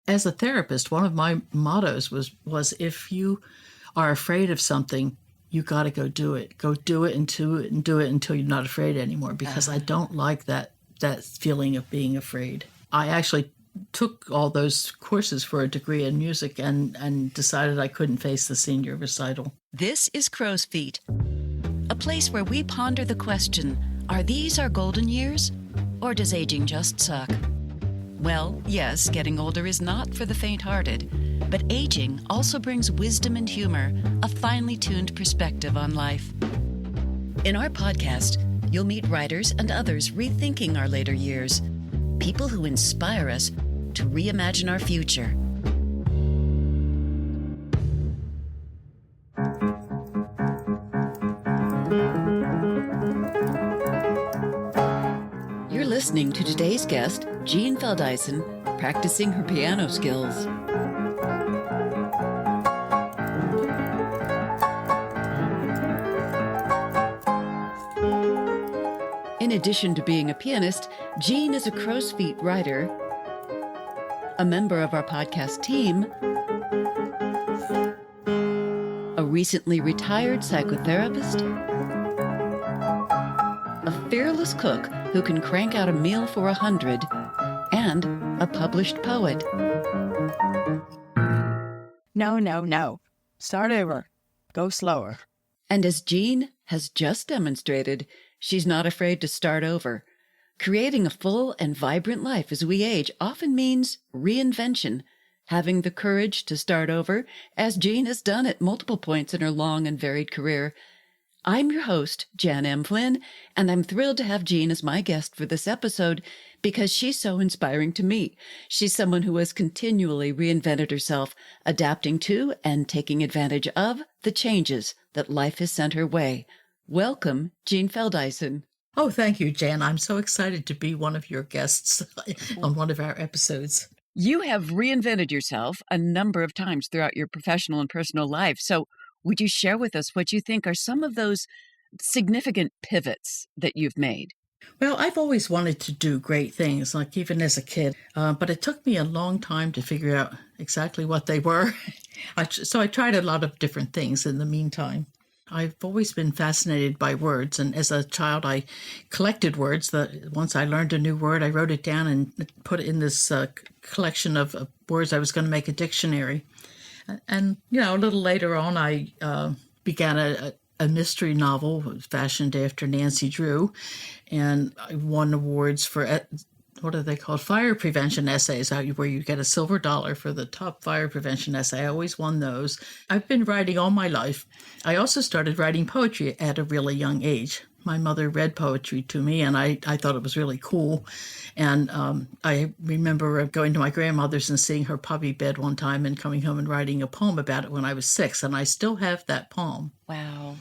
As a therapist, one of my mottos was if you are afraid of something, you got to go do it. Go do it and do it until you're not afraid anymore, because I don't like that feeling of being afraid. I actually took all those courses for a degree in music and decided I couldn't face the senior recital. This is Crow's Feet, a place where we ponder the question, are these our golden years? Or does aging just suck? Well, yes, getting older is not for the faint-hearted, but aging also brings wisdom and humor, a finely tuned perspective on life. In our podcast, you'll meet writers and others rethinking our later years, people who inspire us to reimagine our future. You're listening to today's guest, Jean Feldeisen, practicing her piano skills. In addition to being a pianist, Jean is a Crow's Feet writer, a member of our podcast team, a recently retired psychotherapist, a fearless cook who can crank out a meal for 100, and a published poet. No. Start over. Go slower. And as Jean has just demonstrated, she's not afraid to start over. Creating a full and vibrant life as we age often means reinvention, having the courage to start over, as Jean has done at multiple points in her long and varied career. I'm your host, Jan M. Flynn, and I'm thrilled to have Jean as my guest for this episode because she's so inspiring to me. She's someone who has continually reinvented herself, adapting to and taking advantage of the changes that life has sent her way. Welcome, Jean Feldeisen. Oh, thank you, Jan. I'm so excited to be one of your guests on one of our episodes. You have reinvented yourself a number of times throughout your professional and personal life. So would you share with us what you think are some of those significant pivots that you've made? Well, I've always wanted to do great things, like even as a kid, but it took me a long time to figure out exactly what they were. So I tried a lot of different things in the meantime. I've always been fascinated by words, and as a child, I collected words. Once I learned a new word, I wrote it down and put it in this collection of words I was going to make a dictionary. And, a little later on, I began a mystery novel fashioned after Nancy Drew, and I won awards for, what are they called? Fire prevention essays, where you get a silver dollar for the top fire prevention essay. I always won those. I've been writing all my life. I also started writing poetry at a really young age. My mother read poetry to me, and I thought it was really cool. And I remember going to my grandmother's and seeing her puppy bed one time and coming home and writing a poem about it when I was 6, and I still have that poem. Wow.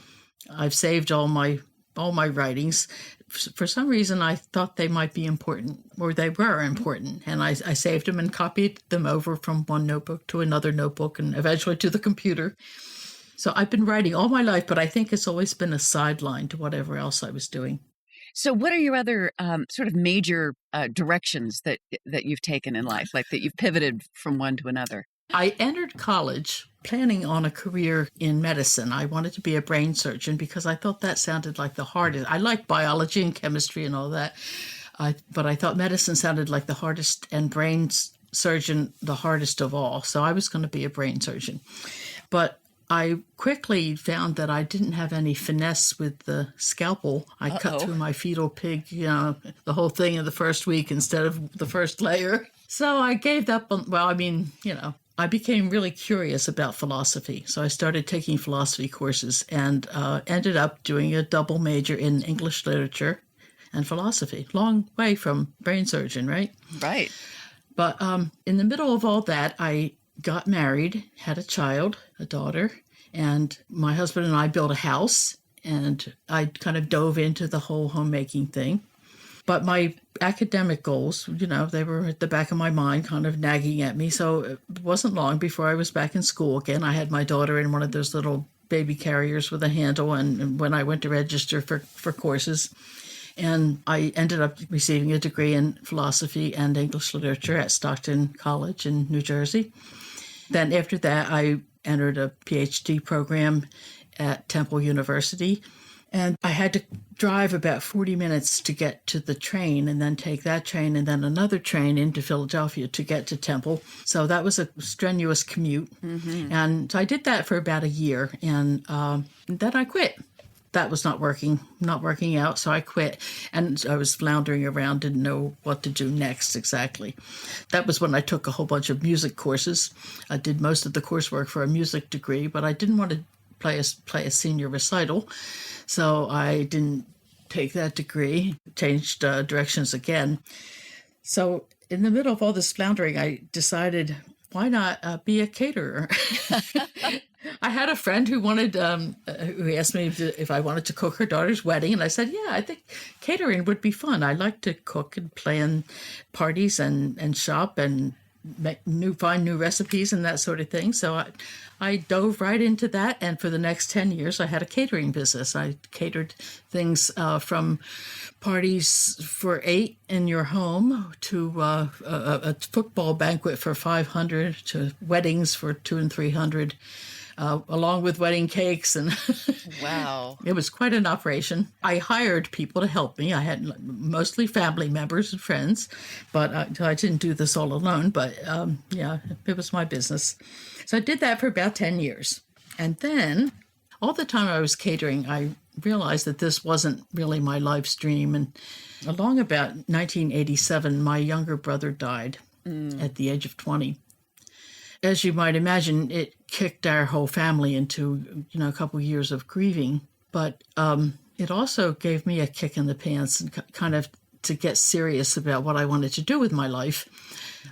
I've saved all my writings. For some reason, I thought they might be important, or they were important, and I saved them and copied them over from one notebook to another notebook and eventually to the computer. So I've been writing all my life, but I think it's always been a sideline to whatever else I was doing. So what are your other sort of major directions that you've taken in life, like that you've pivoted from one to another? I entered college planning on a career in medicine. I wanted to be a brain surgeon because I thought that sounded like the hardest. I like biology and chemistry and all that, but I thought medicine sounded like the hardest, and brain surgeon the hardest of all. So I was going to be a brain surgeon. But I quickly found that I didn't have any finesse with the scalpel. I cut through my fetal pig, the whole thing in the first week instead of the first layer. So I gave up on, I became really curious about philosophy. So I started taking philosophy courses and ended up doing a double major in English literature and philosophy. Long way from brain surgeon, right? Right. But in the middle of all that, I got married, had a child, a daughter, and my husband and I built a house, and I kind of dove into the whole homemaking thing. But my academic goals, they were at the back of my mind, kind of nagging at me. So it wasn't long before I was back in school again. I had my daughter in one of those little baby carriers with a handle, and when I went to register for courses. And I ended up receiving a degree in philosophy and English literature at Stockton College in New Jersey. Then after that, I entered a PhD program at Temple University. And I had to drive about 40 minutes to get to the train and then take that train and then another train into Philadelphia to get to Temple. So that was a strenuous commute. And so I did that for about a year. And then I quit. That was not working out. So I quit. And I was floundering around, didn't know what to do next exactly. That was when I took a whole bunch of music courses. I did most of the coursework for a music degree, but I didn't want to play a senior recital. So I didn't take that degree, changed directions again. So in the middle of all this floundering, I decided, why not be a caterer? I had a friend who who asked me if I wanted to cook her daughter's wedding. And I said, yeah, I think catering would be fun. I like to cook and plan parties and shop and find new recipes and that sort of thing. So I dove right into that. And for the next 10 years, I had a catering business. I catered things from parties for 8 in your home to a football banquet for 500 to weddings for 200 and 300. Along with wedding cakes. And Wow. it was quite an operation. I hired people to help me. I had mostly family members and friends, but I didn't do this all alone. But yeah, it was my business. So I did that for about 10 years. And then all the time I was catering, I realized that this wasn't really my life's dream. And along about 1987, my younger brother died at the age of 20. As you might imagine, it kicked our whole family into, a couple of years of grieving. But it also gave me a kick in the pants and kind of to get serious about what I wanted to do with my life.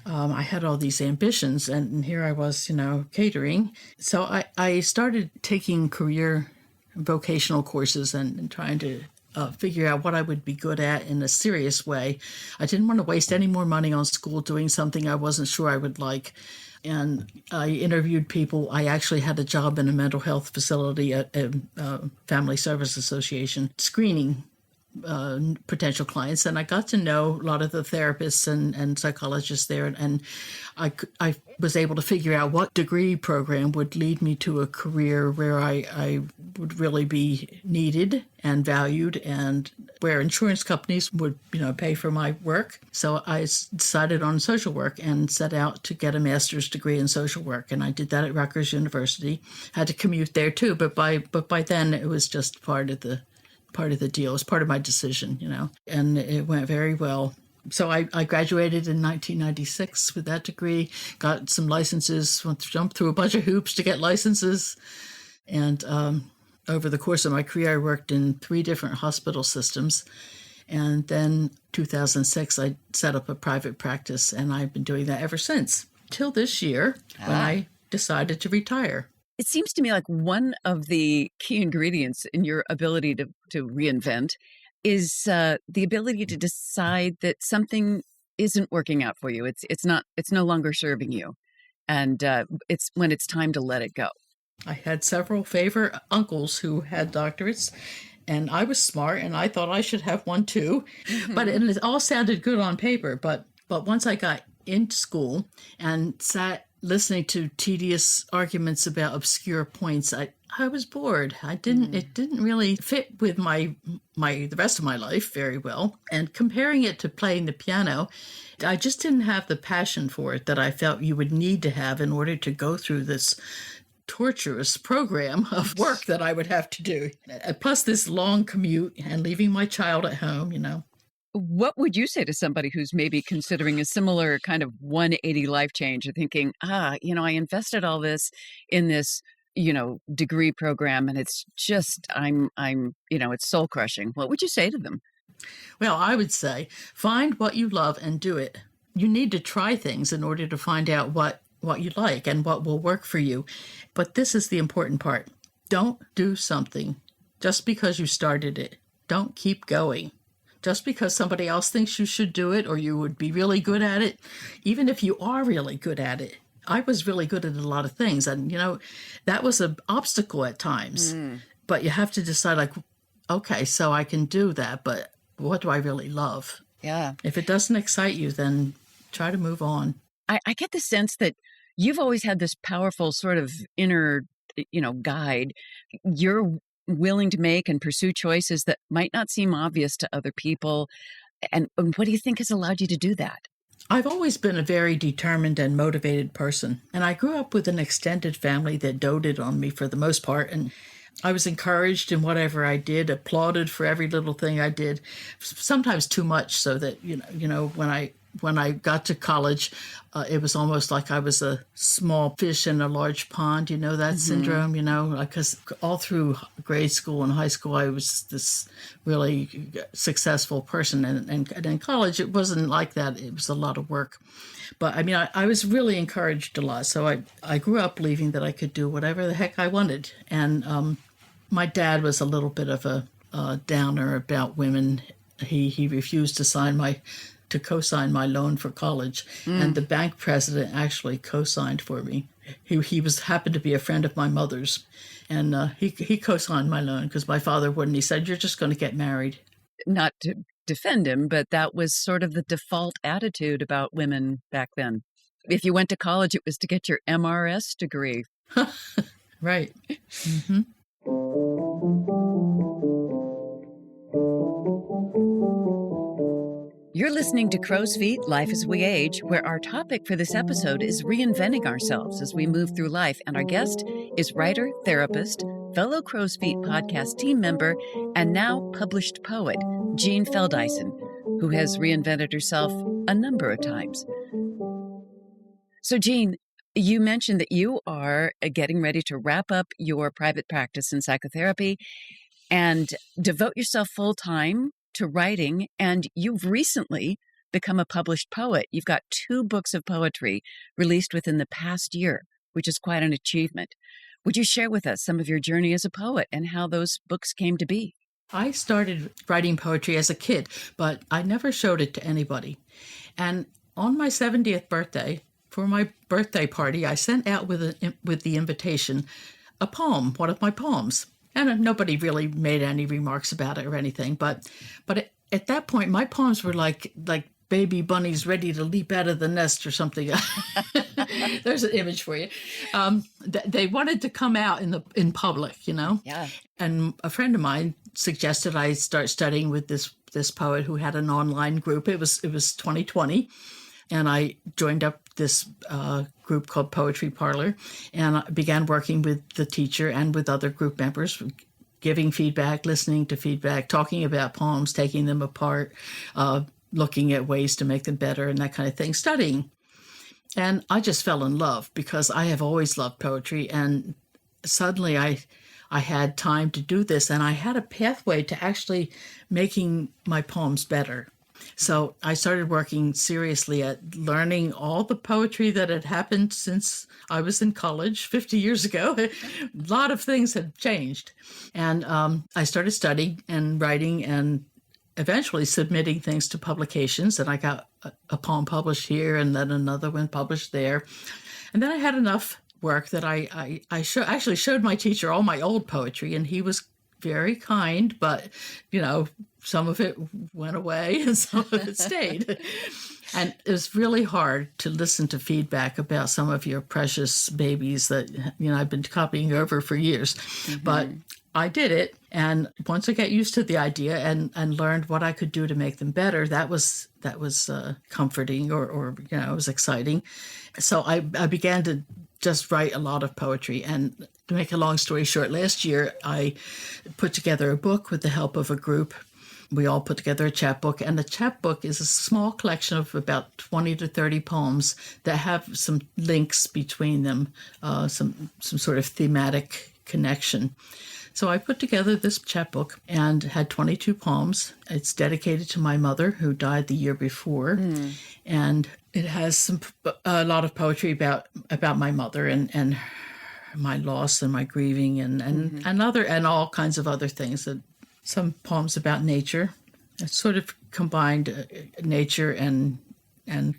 I had all these ambitions, and here I was, catering. So I started taking career vocational courses and trying to figure out what I would be good at in a serious way. I didn't want to waste any more money on school doing something I wasn't sure I would like. And I interviewed people. I actually had a job in a mental health facility at a Family Service Association screening potential clients. And I got to know a lot of the therapists and psychologists there. And I was able to figure out what degree program would lead me to a career where I would really be needed and valued, and where insurance companies would, pay for my work. So I decided on social work and set out to get a master's degree in social work. And I did that at Rutgers University. Had to commute there too, but by then it was just part of the deal. It was part of my decision, and it went very well. So I graduated in 1996 with that degree, got some licenses, jumped through a bunch of hoops to get licenses. And over the course of my career, I worked in 3 different hospital systems. And then 2006, I set up a private practice, and I've been doing that ever since, till this year when I decided to retire. It seems to me like one of the key ingredients in your ability to reinvent is the ability to decide that something isn't working out for you. It's no longer serving you, and it's when it's time to let it go. I had several favorite uncles who had doctorates, and I was smart, and I thought I should have one too. But it all sounded good on paper. But once I got into school and sat listening to tedious arguments about obscure points, I was bored. It didn't really fit with the rest of my life very well. And comparing it to playing the piano, I just didn't have the passion for it that I felt you would need to have in order to go through this torturous program of work that I would have to do. Plus this long commute and leaving my child at home. What would you say to somebody who's maybe considering a similar kind of 180 life change or thinking, I invested all this in this, degree program, and it's just, it's soul crushing. What would you say to them? Well, I would say find what you love and do it. You need to try things in order to find out what you like and what will work for you. But this is the important part. Don't do something just because you started it. Don't keep going. Just because somebody else thinks you should do it or you would be really good at it, even if you are really good at it. I was really good at a lot of things, and, that was an obstacle at times. But you have to decide, okay, so I can do that, but what do I really love? Yeah. If it doesn't excite you, then try to move on. I get the sense that you've always had this powerful sort of inner, guide. You're willing to make and pursue choices that might not seem obvious to other people. And what do you think has allowed you to do that? I've always been a very determined and motivated person, and I grew up with an extended family that doted on me for the most part, and I was encouraged in whatever I did, applauded for every little thing I did, sometimes too much, so that when I got to college, it was almost like I was a small fish in a large pond, that syndrome, because all through grade school and high school, I was this really successful person. And in college, it wasn't like that. It was a lot of work. But I mean, I was really encouraged a lot. So I grew up believing that I could do whatever the heck I wanted. And my dad was a little bit of a downer about women. He refused to co-sign my loan for college, and the bank president actually co-signed for me. He happened to be a friend of my mother's, and he co-signed my loan because my father wouldn't. He said, "You're just going to get married." Not to defend him, but that was sort of the default attitude about women back then. If you went to college, it was to get your MRS degree. Right. Mm-hmm. You're listening to Crow's Feet, Life as We Age, where our topic for this episode is reinventing ourselves as we move through life. And our guest is writer, therapist, fellow Crow's Feet podcast team member, and now published poet, Jean Feldeisen, who has reinvented herself a number of times. So, Jean, you mentioned that you are getting ready to wrap up your private practice in psychotherapy and devote yourself full time to writing, and you've recently become a published poet. You've got 2 books of poetry released within the past year, which is quite an achievement. Would you share with us some of your journey as a poet and how those books came to be? I started writing poetry as a kid, but I never showed it to anybody. And on my 70th birthday, for my birthday party, I sent out with the invitation a poem, one of my poems. And nobody really made any remarks about it or anything. But at that point, my poems were like baby bunnies ready to leap out of the nest or something. There's an image for you. They wanted to come out in public, Yeah. And a friend of mine suggested I start studying with this poet who had an online group. It was 2020. And I joined up this group called Poetry Parlor, and I began working with the teacher and with other group members, giving feedback, listening to feedback, talking about poems, taking them apart, looking at ways to make them better and that kind of thing, studying. And I just fell in love because I have always loved poetry. And suddenly I had time to do this, and I had a pathway to actually making my poems better. So I started working seriously at learning all the poetry that had happened since I was in college 50 years ago. A lot of things had changed. And I started studying and writing and eventually submitting things to publications. And I got a poem published here and then another one published there. And then I had enough work that I actually showed my teacher all my old poetry, and he was very kind, but, some of it went away and some of it stayed. And it was really hard to listen to feedback about some of your precious babies that, I've been copying over for years. Mm-hmm. But I did it. And once I got used to the idea and learned what I could do to make them better, that was comforting or it was exciting. So I began to just write a lot of poetry. And to make a long story short, last year I put together a book with the help of a group. We all put together a chapbook, and the chapbook is a small collection of about 20 to 30 poems that have some links between them, some sort of thematic connection. So I put together this chapbook and had 22 poems. It's dedicated to my mother, who died the year before, and it has a lot of poetry about my mother and my loss and my grieving and all kinds of other things. Some poems about nature. It sort of combined nature and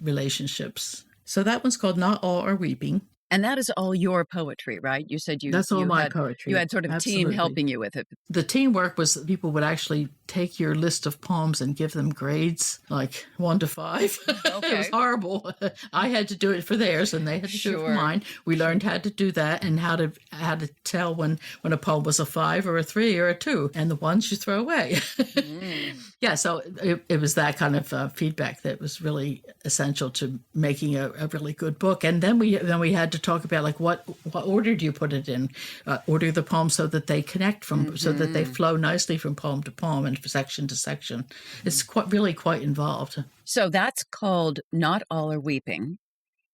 relationships. So that one's called Not All Are Weeping. And that is all your poetry, right? You said That's all my poetry. You had sort of a team helping you with it. The teamwork was people would actually take your list of poems and give them grades, like 1 to 5. Okay. It was horrible. I had to do it for theirs, and they had to do it for Sure. mine. We learned how to do that and how to tell when a poem was a 5 or a 3 or a 2, and the ones you throw away. Yeah, so it was that kind of feedback that was really essential to making a really good book. And then we had to talk about, like, what order do you put it in? Order the poems so that they connect so that they flow nicely from poem to poem and section to section. It's really quite involved. So that's called Not All Are Weeping.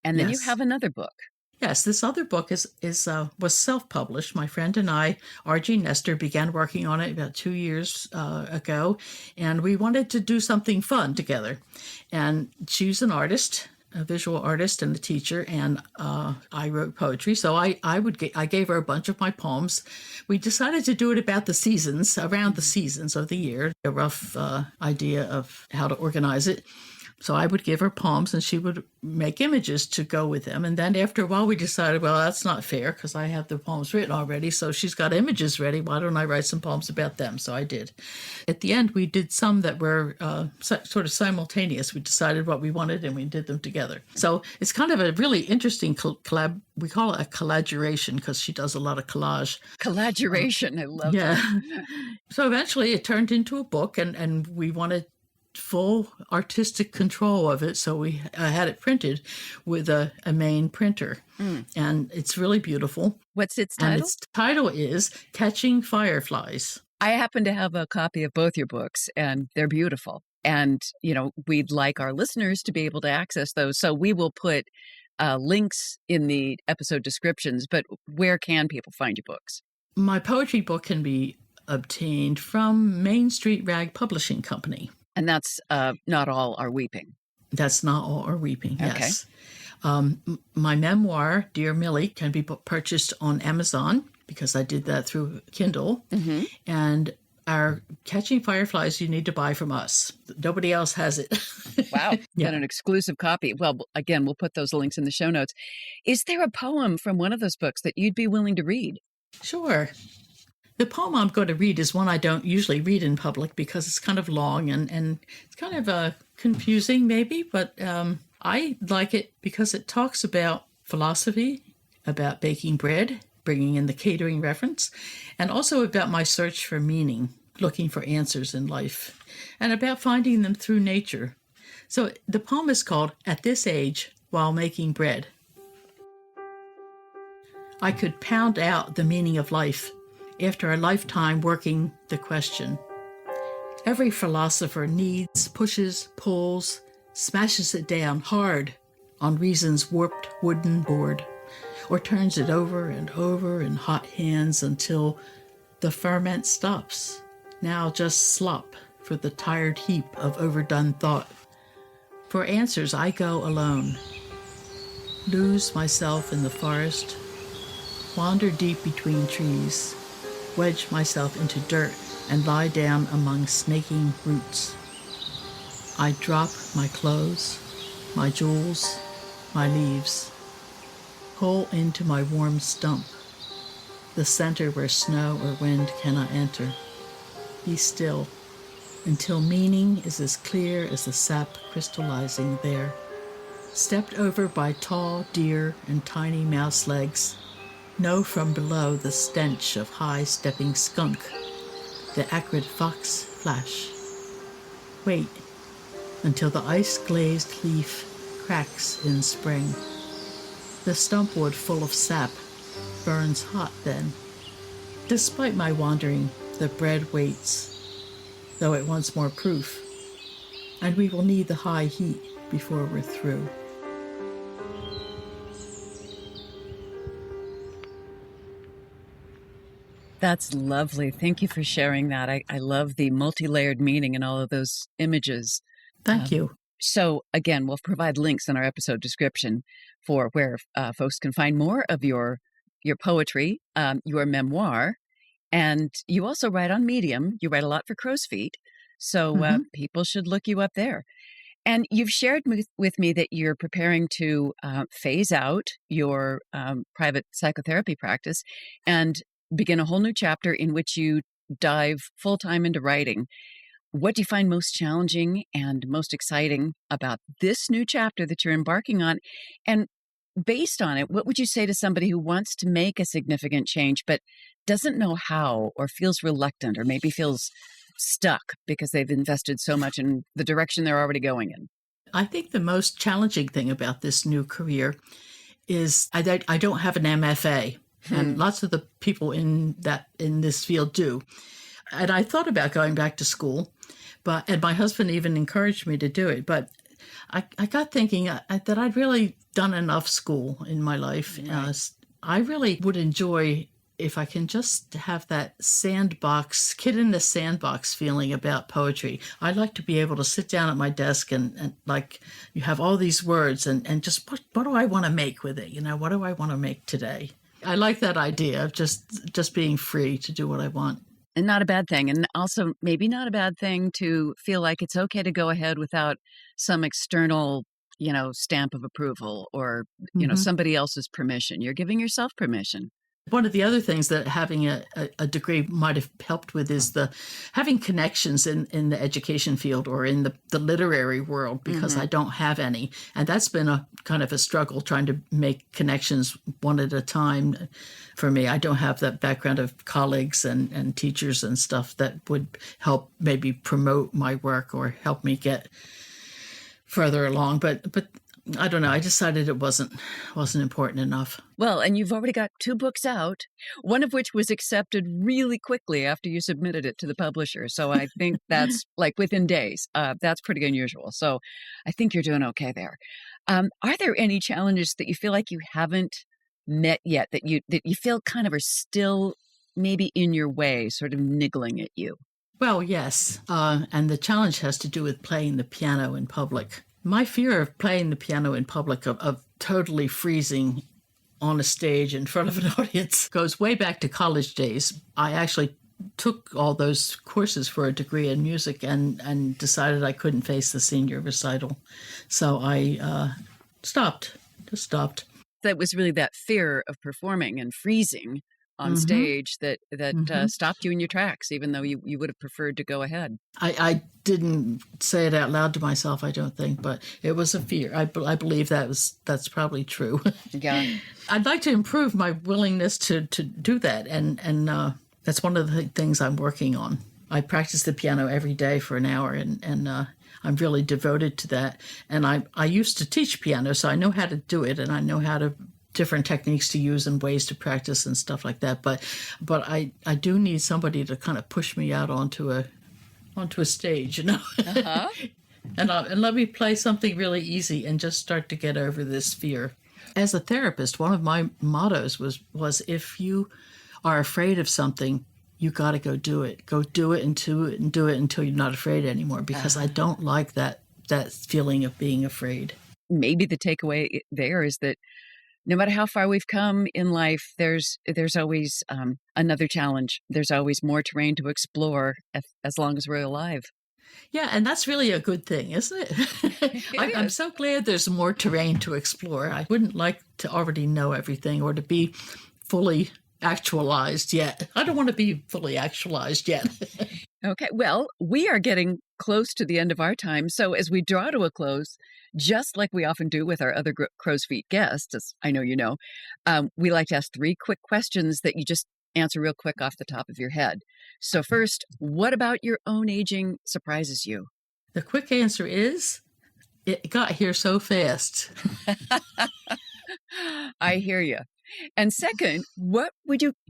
And then you Yes. have another book. Yes, this other book was self-published. My friend and I, R.G. Nestor, began working on it about 2 years ago, and we wanted to do something fun together. And she's an artist, a visual artist and a teacher, and I wrote poetry. So I gave her a bunch of my poems. We decided to do it about the seasons, around the seasons of the year, a rough idea of how to organize it. So I would give her poems, and she would make images to go with them. And then after a while, we decided, well, that's not fair because I have the poems written already. So she's got images ready. Why don't I write some poems about them? So I did. At the end, we did some that were sort of simultaneous. We decided what we wanted, and we did them together. So it's kind of a really interesting collab. We call it a collaboration because she does a lot of collage. Collaboration. I love Yeah. that. So eventually it turned into a book, and we wanted full artistic control of it. So I had it printed with a main printer. And it's really beautiful. What's its And title? its title is Catching Fireflies. I happen to have a copy of both your books, and they're beautiful. And, we'd like our listeners to be able to access those. So we will put links in the episode descriptions, but where can people find your books? My poetry book can be obtained from Main Street Rag Publishing Company. And that's Not All Are Weeping. That's Not All Are Weeping, Okay. yes. My memoir, Dear Millie, can be purchased on Amazon because I did that through Kindle. Mm-hmm. And our Catching Fireflies, you need to buy from us. Nobody else has it. Wow. Yeah. Got an exclusive copy. Well, again, we'll put those links in the show notes. Is there a poem from one of those books that you'd be willing to read? Sure. The poem I'm going to read is one I don't usually read in public because it's kind of long and it's kind of confusing maybe, but I like it because it talks about philosophy, about baking bread, bringing in the catering reference, and also about my search for meaning, looking for answers in life, and about finding them through nature. So the poem is called At This Age While Making Bread. I could pound out the meaning of life after a lifetime working the question. Every philosopher needs, pushes, pulls, smashes it down hard on reason's warped wooden board, or turns it over and over in hot hands until the ferment stops. Now just slop for the tired heap of overdone thought. For answers I go alone, lose myself in the forest, wander deep between trees, wedge myself into dirt and lie down among snaking roots. I drop my clothes, my jewels, my leaves, hole into my warm stump, the center where snow or wind cannot enter. Be still until meaning is as clear as the sap crystallizing there. Stepped over by tall deer and tiny mouse legs, know from below the stench of high-stepping skunk, the acrid fox flash. Wait until the ice-glazed leaf cracks in spring. The stumpwood full of sap burns hot then. Despite my wandering, the bread waits, though it wants more proof, and we will need the high heat before we're through. That's lovely. Thank you for sharing that. I love the multi-layered meaning in all of those images. Thank you. So again, we'll provide links in our episode description for where folks can find more of your poetry, your memoir, and you also write on Medium. You write a lot for Crow's Feet, so people should look you up there. And you've shared with me that you're preparing to phase out your private psychotherapy practice and begin a whole new chapter in which you dive full-time into writing. What do you find most challenging and most exciting about this new chapter that you're embarking on? And based on it, what would you say to somebody who wants to make a significant change but doesn't know how, or feels reluctant, or maybe feels stuck because they've invested so much in the direction they're already going in? I think the most challenging thing about this new career is I don't have an MFA, and lots of the people in this field do. And I thought about going back to school, and my husband even encouraged me to do it. But I got thinking that I'd really done enough school in my life. Right. I really would enjoy if I can just have that kid in the sandbox feeling about poetry. I'd like to be able to sit down at my desk and like you have all these words and just what do I want to make with it? What do I want to make today? I like that idea of just being free to do what I want. And not a bad thing. And also, maybe not a bad thing to feel like it's okay to go ahead without some external, stamp of approval or, Mhm. somebody else's permission. You're giving yourself permission. One of the other things that having a degree might have helped with is the having connections in the education field or in the literary world, because Mhm. I don't have any. And that's been a kind of a struggle trying to make connections one at a time for me. I don't have that background of colleagues and teachers and stuff that would help maybe promote my work or help me get further along. But I don't know. I decided it wasn't important enough. Well, and you've already got 2 books out, one of which was accepted really quickly after you submitted it to the publisher. So I think that's like within days. That's pretty unusual. So I think you're doing okay there. Are there any challenges that you feel like you haven't met yet that you feel kind of are still maybe in your way, sort of niggling at you? Well, yes. And the challenge has to do with playing the piano in public. My fear of playing the piano in public, of totally freezing on a stage in front of an audience, goes way back to college days. I actually took all those courses for a degree in music and decided I couldn't face the senior recital. So I just stopped. That was really that fear of performing and freezing on Hmm. stage that Hmm. stopped you in your tracks, even though you would have preferred to go ahead. I didn't say it out loud to myself, I don't think, but it was a fear. I believe that's probably true. Yeah. I'd like to improve my willingness to do that, and that's one of the things I'm working on. I practice the piano every day for an hour, and I'm really devoted to that. And I used to teach piano, so I know how to do it, and I know how to different techniques to use and ways to practice and stuff like that. But I do need somebody to kind of push me out onto a stage. Uh-huh. And let me play something really easy and just start to get over this fear. As a therapist, one of my mottos was if you are afraid of something, you got to go do it. Go do it and do it until you're not afraid anymore, because I don't like that feeling of being afraid. Maybe the takeaway there is that no matter how far we've come in life, there's always another challenge. There's always more terrain to explore as long as we're alive. Yeah, and that's really a good thing, isn't it? It I'm is. so glad there's more terrain to explore. I wouldn't like to already know everything or to be fully actualized yet. I don't want to be fully actualized yet. Okay. Well, we are getting close to the end of our time. So as we draw to a close, just like we often do with our other crow's feet guests, as I know you know, we like to ask 3 quick questions that you just answer real quick off the top of your head. So first, what about your own aging surprises you? The quick answer is it got here so fast. I hear you. And second,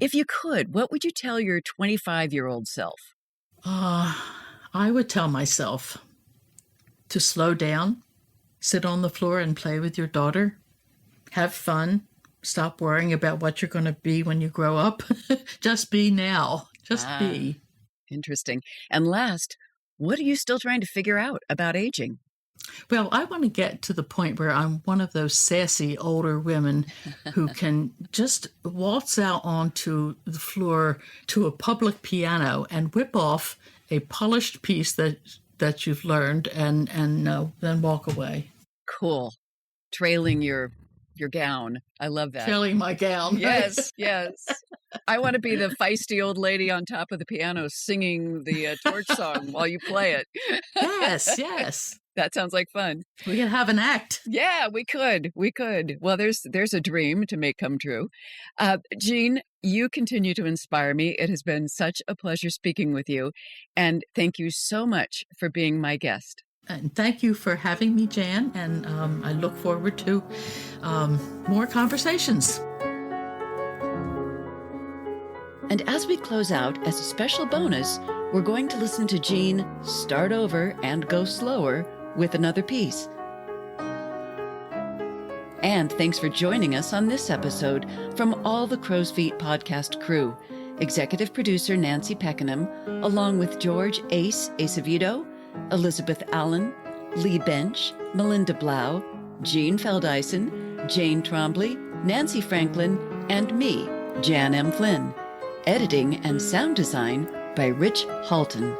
if you could, what would you tell your 25-year-old self? Uh, I would tell myself to slow down, sit on the floor and play with your daughter, have fun, stop worrying about what you're going to be when you grow up. Just be now. Just Ah, be. interesting. And last, what are you still trying to figure out about aging? Well, I want to get to the point where I'm one of those sassy older women who can just waltz out onto the floor to a public piano and whip off a polished piece that you've learned and then walk away, Cool. Trailing your gown. I love that. trailing my gown. Right? Yes, yes. I want to be the feisty old lady on top of the piano singing the torch song while you play it. Yes, yes. That sounds like fun. We can have an act. Yeah, we could. We could. Well, there's a dream to make come true. Jean, you continue to inspire me. It has been such a pleasure speaking with you. And thank you so much for being my guest. And thank you for having me, Jan. And I look forward to more conversations. And as we close out, as a special bonus, we're going to listen to Jean start over and go slower with another piece. And thanks for joining us on this episode from all the Crow's Feet podcast crew. Executive producer Nancy Peckenham, along with George Ace Acevedo, Elizabeth Allen, Lee Bench, Melinda Blau, Jean Feldeisen, Jane Trombley, Nancy Franklin, and me, Jan M. Flynn. Editing and sound design by Rich Halton.